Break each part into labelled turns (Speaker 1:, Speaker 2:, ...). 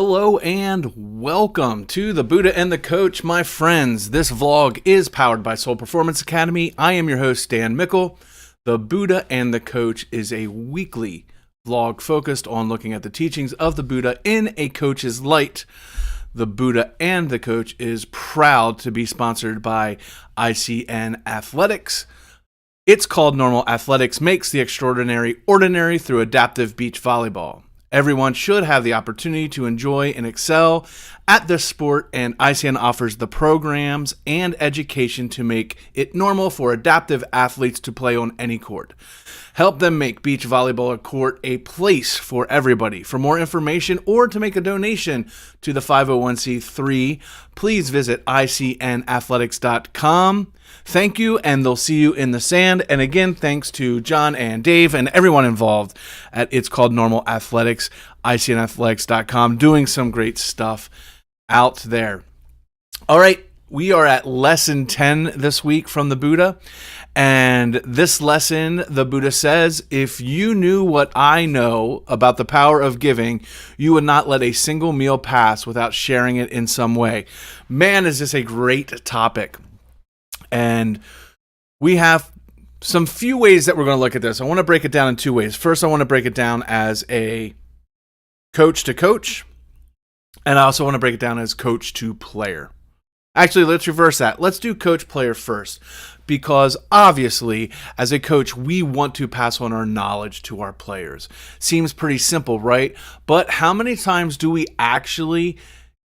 Speaker 1: Hello and welcome to the Buddha and the Coach, my friends. This vlog is powered by Soul Performance Academy. I am your host, Dan Mickle. The Buddha and the Coach is a weekly vlog focused on looking at the teachings of the Buddha in a coach's light. The Buddha and the Coach is proud to be sponsored by ICN Athletics. It's called Normal Athletics Makes the Extraordinary Ordinary through adaptive beach volleyball. Everyone should have the opportunity to enjoy and excel at this sport, and ICN offers the programs and education to make it normal for adaptive athletes to play on any court. Help them make beach volleyball court a place for everybody. For more information or to make a donation to the 501c3, please visit icnathletics.com. Thank you, and they'll see you in the sand. And again, thanks to John and Dave and everyone involved at It's Called Normal Athletics, icnathletics.com, doing some great stuff out there. All right, we are at lesson 10 this week from the Buddha. And this lesson, the Buddha says, if you knew what I know about the power of giving, you would not let a single meal pass without sharing it in some way. Man, is this a great topic. And we have some few ways that we're going to look at this. I want to break it down in two ways. First, I want to break it down as a coach to coach, and I also want to break it down as coach to player. Actually, let's reverse that. Let's do coach player first, because obviously, as a coach, we want to pass on our knowledge to our players. Seems pretty simple, right? But how many times do we actually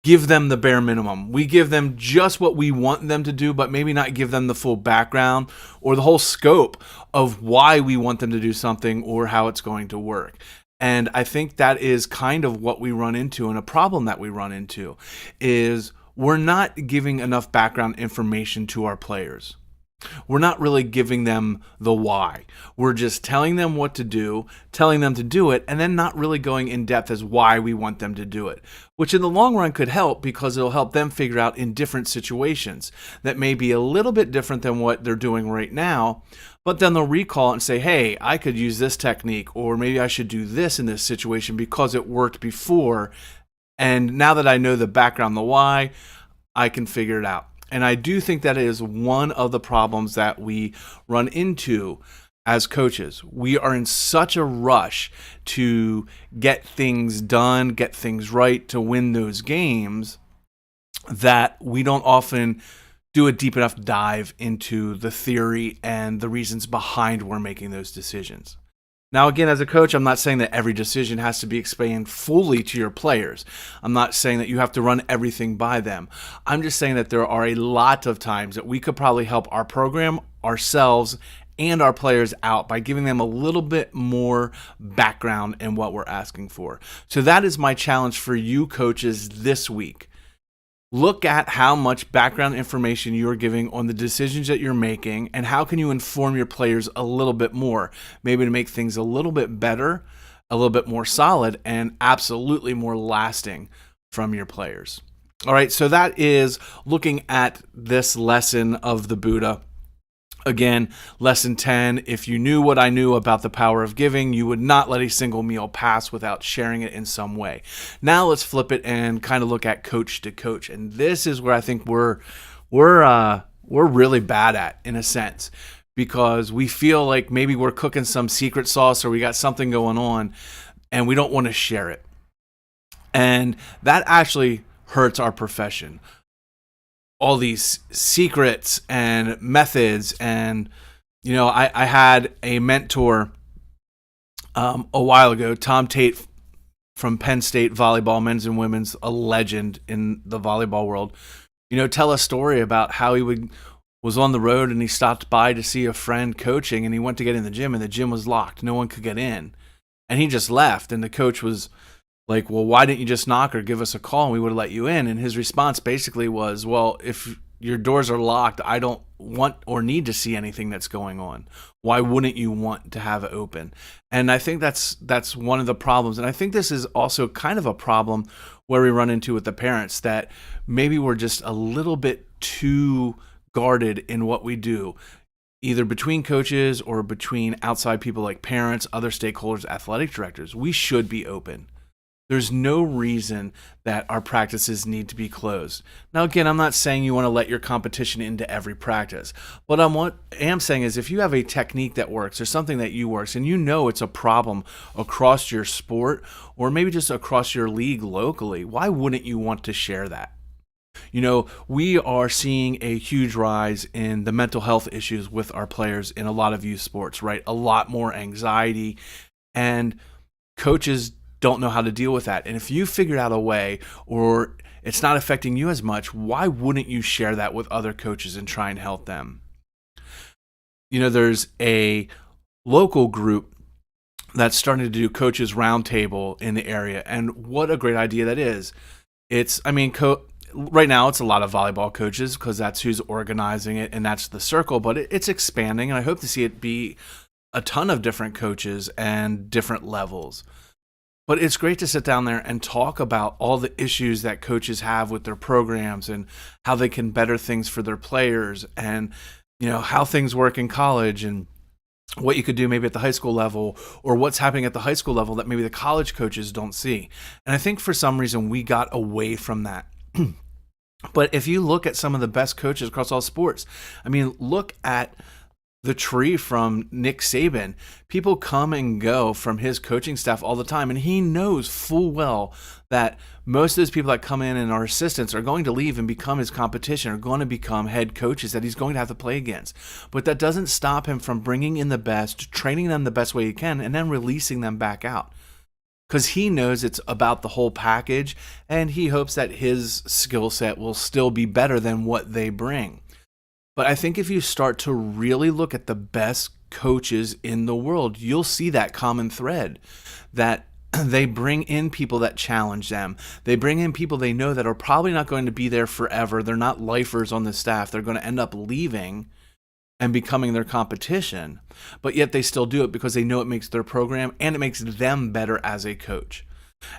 Speaker 1: give them the bare minimum? We give them just what we want them to do, but maybe not give them the full background or the whole scope of why we want them to do something or how it's going to work. And I think that is kind of what we run into, and a problem that we run into is we're not giving enough background information to our players. We're not really giving them the why. We're just telling them what to do, telling them to do it, and then not really going in depth as why we want them to do it, which in the long run could help because it'll help them figure out in different situations that may be a little bit different than what they're doing right now, but then they'll recall it and say, hey, I could use this technique, or maybe I should do this in this situation because it worked before, and now that I know the background, the why, I can figure it out. And I do think that is one of the problems that we run into as coaches. We are in such a rush to get things done, get things right, to win those games, that we don't often do a deep enough dive into the theory and the reasons behind we're making those decisions. Now, again, as a coach, I'm not saying that every decision has to be explained fully to your players. I'm not saying that you have to run everything by them. I'm just saying that there are a lot of times that we could probably help our program, ourselves, and our players out by giving them a little bit more background in what we're asking for. So that is my challenge for you coaches this week. Look at how much background information you're giving on the decisions that you're making, and how can you inform your players a little bit more, maybe to make things a little bit better, a little bit more solid, and absolutely more lasting from your players. All right, so that is looking at this lesson of the Buddha. Again, lesson 10, if you knew what I knew about the power of giving, you would not let a single meal pass without sharing it in some way. Now let's flip it and kind of look at coach to coach. And this is where I think we're really bad at, in a sense, because we feel like maybe we're cooking some secret sauce or we got something going on and we don't want to share it. And that actually hurts our profession. All these secrets and methods, and I had a mentor a while ago, Tom Tate from Penn State volleyball, men's and women's, a legend in the volleyball world, tell a story about how he was on the road and he stopped by to see a friend coaching, and he went to get in the gym and the gym was locked. No one could get in, and he just left, and the coach was like, well, why didn't you just knock or give us a call and we would have let you in? And his response basically was, well, if your doors are locked, I don't want or need to see anything that's going on. Why wouldn't you want to have it open? And I think that's one of the problems. And I think this is also kind of a problem where we run into with the parents, that maybe we're just a little bit too guarded in what we do, either between coaches or between outside people like parents, other stakeholders, athletic directors. We should be open. There's no reason that our practices need to be closed. Now, again, I'm not saying you want to let your competition into every practice. What I am saying is if you have a technique that works or something that you works and you know it's a problem across your sport or maybe just across your league locally, why wouldn't you want to share that? We are seeing a huge rise in the mental health issues with our players in a lot of youth sports, right? A lot more anxiety, and coaches don't know how to deal with that. And if you figured out a way or it's not affecting you as much, why wouldn't you share that with other coaches and try and help them? There's a local group that's starting to do coaches roundtable in the area, and what a great idea that is. Right now it's a lot of volleyball coaches because that's who's organizing it and that's the circle, but it's expanding, and I hope to see it be a ton of different coaches and different levels. But it's great to sit down there and talk about all the issues that coaches have with their programs and how they can better things for their players and how things work in college and what you could do maybe at the high school level or what's happening at the high school level that maybe the college coaches don't see. And I think for some reason we got away from that. But if you look at some of the best coaches across all sports, look at the tree from Nick Saban. People come and go from his coaching staff all the time, and he knows full well that most of those people that come in and are assistants are going to leave and become his competition, are going to become head coaches that he's going to have to play against. But that doesn't stop him from bringing in the best, training them the best way he can, and then releasing them back out. Because he knows it's about the whole package, and he hopes that his skill set will still be better than what they bring. But I think if you start to really look at the best coaches in the world, you'll see that common thread, that they bring in people that challenge them. They bring in people they know that are probably not going to be there forever. They're not lifers on the staff. They're going to end up leaving and becoming their competition, but yet they still do it because they know it makes their program and it makes them better as a coach.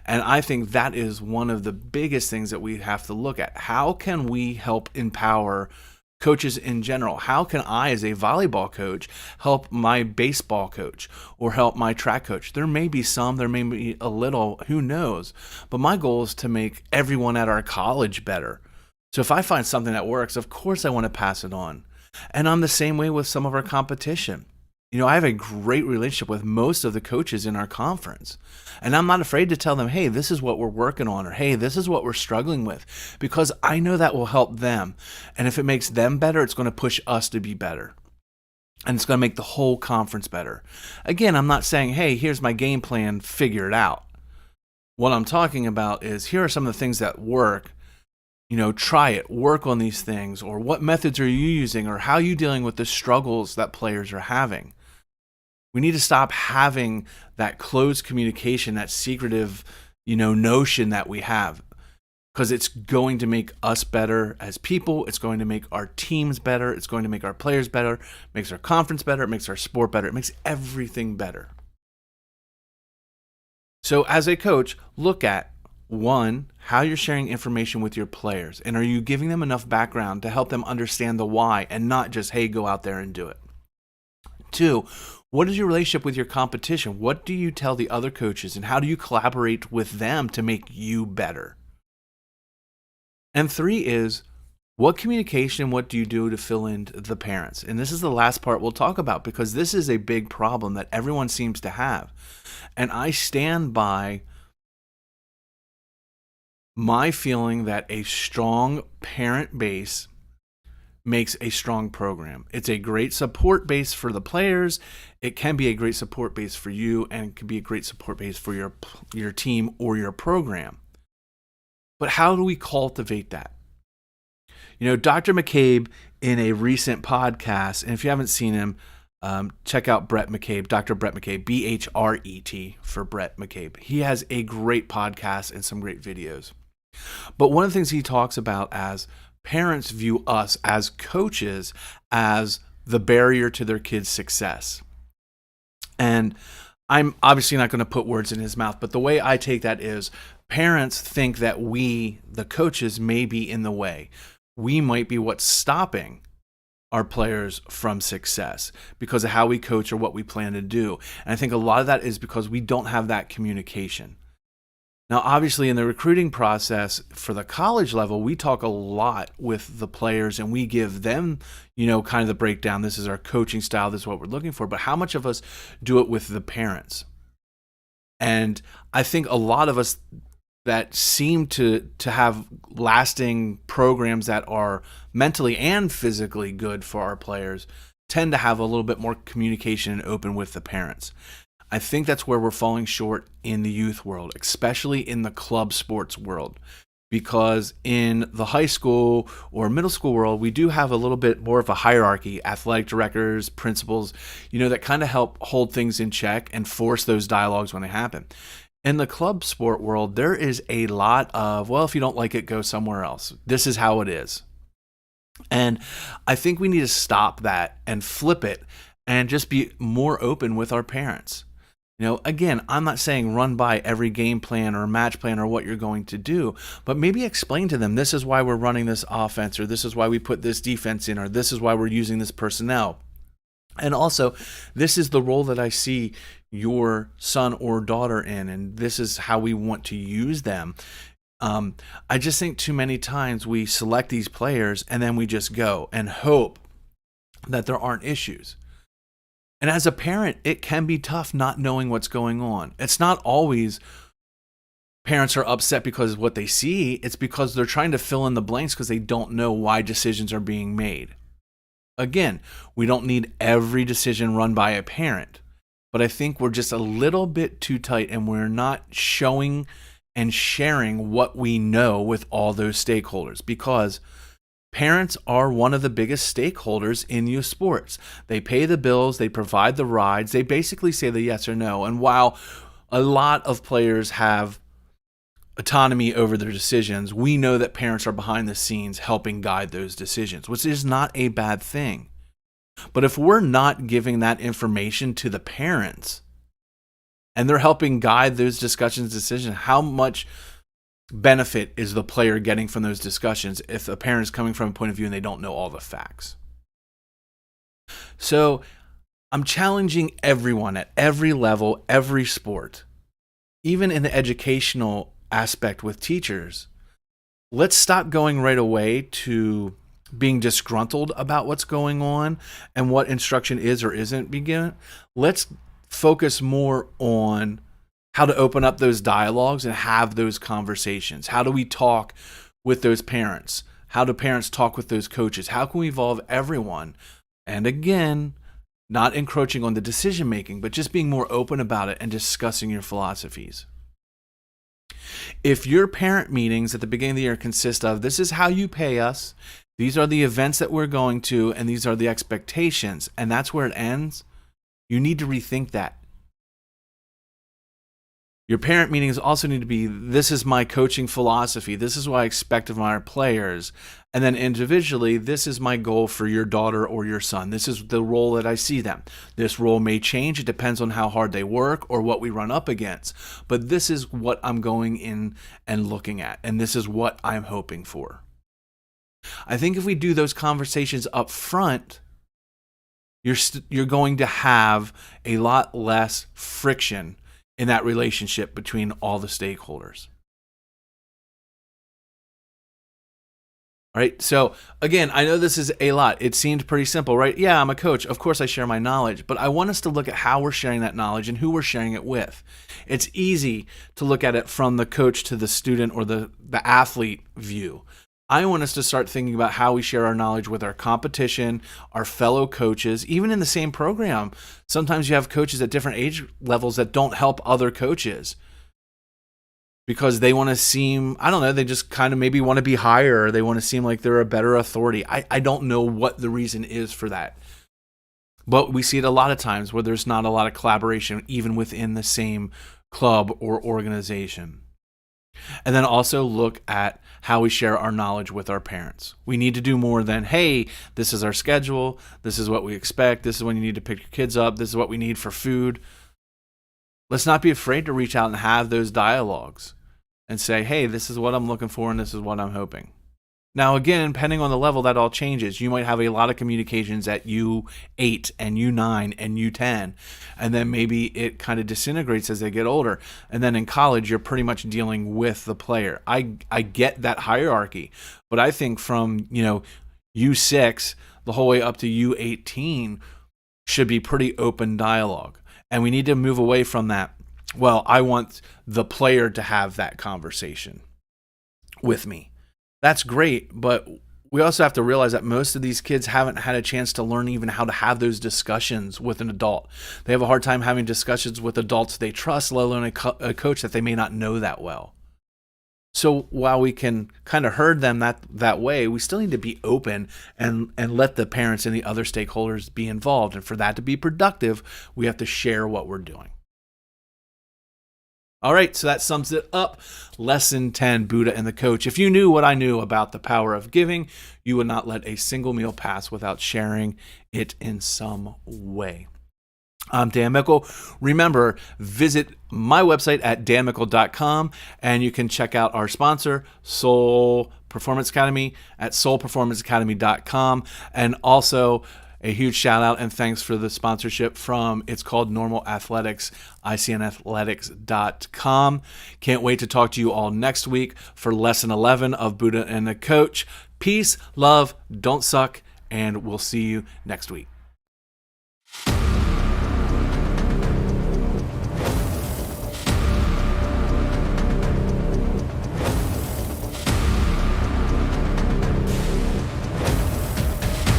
Speaker 1: And I think that is one of the biggest things that we have to look at. How can we help empower coaches in general? How can I, as a volleyball coach, help my baseball coach or help my track coach? There may be some, there may be a little, who knows? But my goal is to make everyone at our college better. So if I find something that works, of course I want to pass it on. And I'm the same way with some of our competition. I have a great relationship with most of the coaches in our conference. And I'm not afraid to tell them, hey, this is what we're working on, or hey, this is what we're struggling with, because I know that will help them. And if it makes them better, it's going to push us to be better. And it's going to make the whole conference better. Again, I'm not saying, hey, here's my game plan, figure it out. What I'm talking about is here are some of the things that work. Try it, work on these things, or what methods are you using, or how are you dealing with the struggles that players are having? We need to stop having that closed communication, that secretive, notion that we have, because it's going to make us better as people. It's going to make our teams better. It's going to make our players better. It makes our conference better. It makes our sport better. It makes everything better. So as a coach, look at, one, how you're sharing information with your players, and are you giving them enough background to help them understand the why and not just, hey, go out there and do it. Two, what is your relationship with your competition? What do you tell the other coaches, and how do you collaborate with them to make you better? And three is, what communication, what do you do to fill in the parents? And this is the last part we'll talk about, because this is a big problem that everyone seems to have. And I stand by my feeling that a strong parent base makes a strong program. It's a great support base for the players. It can be a great support base for you, and it can be a great support base for your team or your program. But how do we cultivate that? Dr. McCabe, in a recent podcast, and if you haven't seen him, check out Brett McCabe, Dr. Brett McCabe, BHRET for Brett McCabe. He has a great podcast and some great videos. But one of the things he talks about as parents view us as coaches as the barrier to their kids' success. And I'm obviously not going to put words in his mouth, but the way I take that is parents think that we, the coaches, may be in the way. We might be what's stopping our players from success because of how we coach or what we plan to do. And I think a lot of that is because we don't have that communication. Now, obviously, in the recruiting process for the college level, we talk a lot with the players and we give them, kind of the breakdown. This is our coaching style. This is what we're looking for. But how much of us do it with the parents? And I think a lot of us that seem to have lasting programs that are mentally and physically good for our players tend to have a little bit more communication and open with the parents. I think that's where we're falling short in the youth world, especially in the club sports world. Because in the high school or middle school world, we do have a little bit more of a hierarchy, athletic directors, principals, that kind of help hold things in check and force those dialogues when they happen. In the club sport world, there is a lot of, well, if you don't like it, go somewhere else. This is how it is. And I think we need to stop that and flip it and just be more open with our parents. Again, I'm not saying run by every game plan or match plan or what you're going to do, but maybe explain to them, this is why we're running this offense, or this is why we put this defense in, or this is why we're using this personnel. And also, this is the role that I see your son or daughter in, and this is how we want to use them. I just think too many times we select these players and then we just go and hope that there aren't issues. And as a parent, it can be tough not knowing what's going on. It's not always parents are upset because of what they see. It's because they're trying to fill in the blanks because they don't know why decisions are being made. Again, we don't need every decision run by a parent, but I think we're just a little bit too tight and we're not showing and sharing what we know with all those stakeholders, because parents are one of the biggest stakeholders in youth sports. They pay the bills, they provide the rides, they basically say the yes or no. And while a lot of players have autonomy over their decisions, we know that parents are behind the scenes helping guide those decisions, which is not a bad thing. But if we're not giving that information to the parents and they're helping guide those discussions, decisions, how much benefit is the player getting from those discussions if a parent is coming from a point of view and they don't know all the facts? So I'm challenging everyone at every level, every sport, even in the educational aspect with teachers. Let's stop going right away to being disgruntled about what's going on and what instruction is or isn't being given. Let's focus more on how to open up those dialogues and have those conversations. How do we talk with those parents? How do parents talk with those coaches? How can we involve everyone? And again, not encroaching on the decision making, but just being more open about it and discussing your philosophies. If your parent meetings at the beginning of the year consist of, this is how you pay us, these are the events that we're going to, and these are the expectations, and that's where it ends, you need to rethink that. Your parent meetings also need to be, this is my coaching philosophy. This is what I expect of my players. And then individually, this is my goal for your daughter or your son. This is the role that I see them. This role may change. It depends on how hard they work or what we run up against. But this is what I'm going in and looking at. And this is what I'm hoping for. I think if we do those conversations up front, you're going to have a lot less friction in that relationship between all the stakeholders. All right. So again, I know this is a lot. It seemed pretty simple, right? Yeah, I'm a coach. Of course I share my knowledge, but I want us to look at how we're sharing that knowledge and who we're sharing it with. It's easy to look at it from the coach to the student or the athlete view. I want us to start thinking about how we share our knowledge with our competition, our fellow coaches, even in the same program. Sometimes you have coaches at different age levels that don't help other coaches because they want to seem, I don't know, they just kind of maybe want to be higher, or they want to seem like they're a better authority. I don't know what the reason is for that. But we see it a lot of times where there's not a lot of collaboration even within the same club or organization. And then also look at how we share our knowledge with our parents. We need to do more than, hey, this is our schedule, this is what we expect, this is when you need to pick your kids up, this is what we need for food. Let's not be afraid to reach out and have those dialogues and say, hey, this is what I'm looking for and this is what I'm hoping. Now, again, depending on the level, that all changes. You might have a lot of communications at U8 and U9 and U10, and then maybe it kind of disintegrates as they get older. And then in college, you're pretty much dealing with the player. I get that hierarchy, but I think from, U6 the whole way up to U18 should be pretty open dialogue. And we need to move away from that. Well, I want the player to have that conversation with me. That's great, but we also have to realize that most of these kids haven't had a chance to learn even how to have those discussions with an adult. They have a hard time having discussions with adults they trust, let alone a coach that they may not know that well. So while we can kind of herd them that way, we still need to be open and let the parents and the other stakeholders be involved. And for that to be productive, we have to share what we're doing. All right, so that sums it up. Lesson 10, Buddha and the Coach. If you knew what I knew about the power of giving, you would not let a single meal pass without sharing it in some way. I'm Dan Mickle. Remember, visit my website at danmickle.com, and you can check out our sponsor, Soul Performance Academy, at soulperformanceacademy.com. And also, a huge shout out and thanks for the sponsorship from It's Called Normal Athletics, icnathletics.com. Can't wait to talk to you all next week for lesson 11 of Buddha and the Coach. Peace, love, don't suck, and we'll see you next week.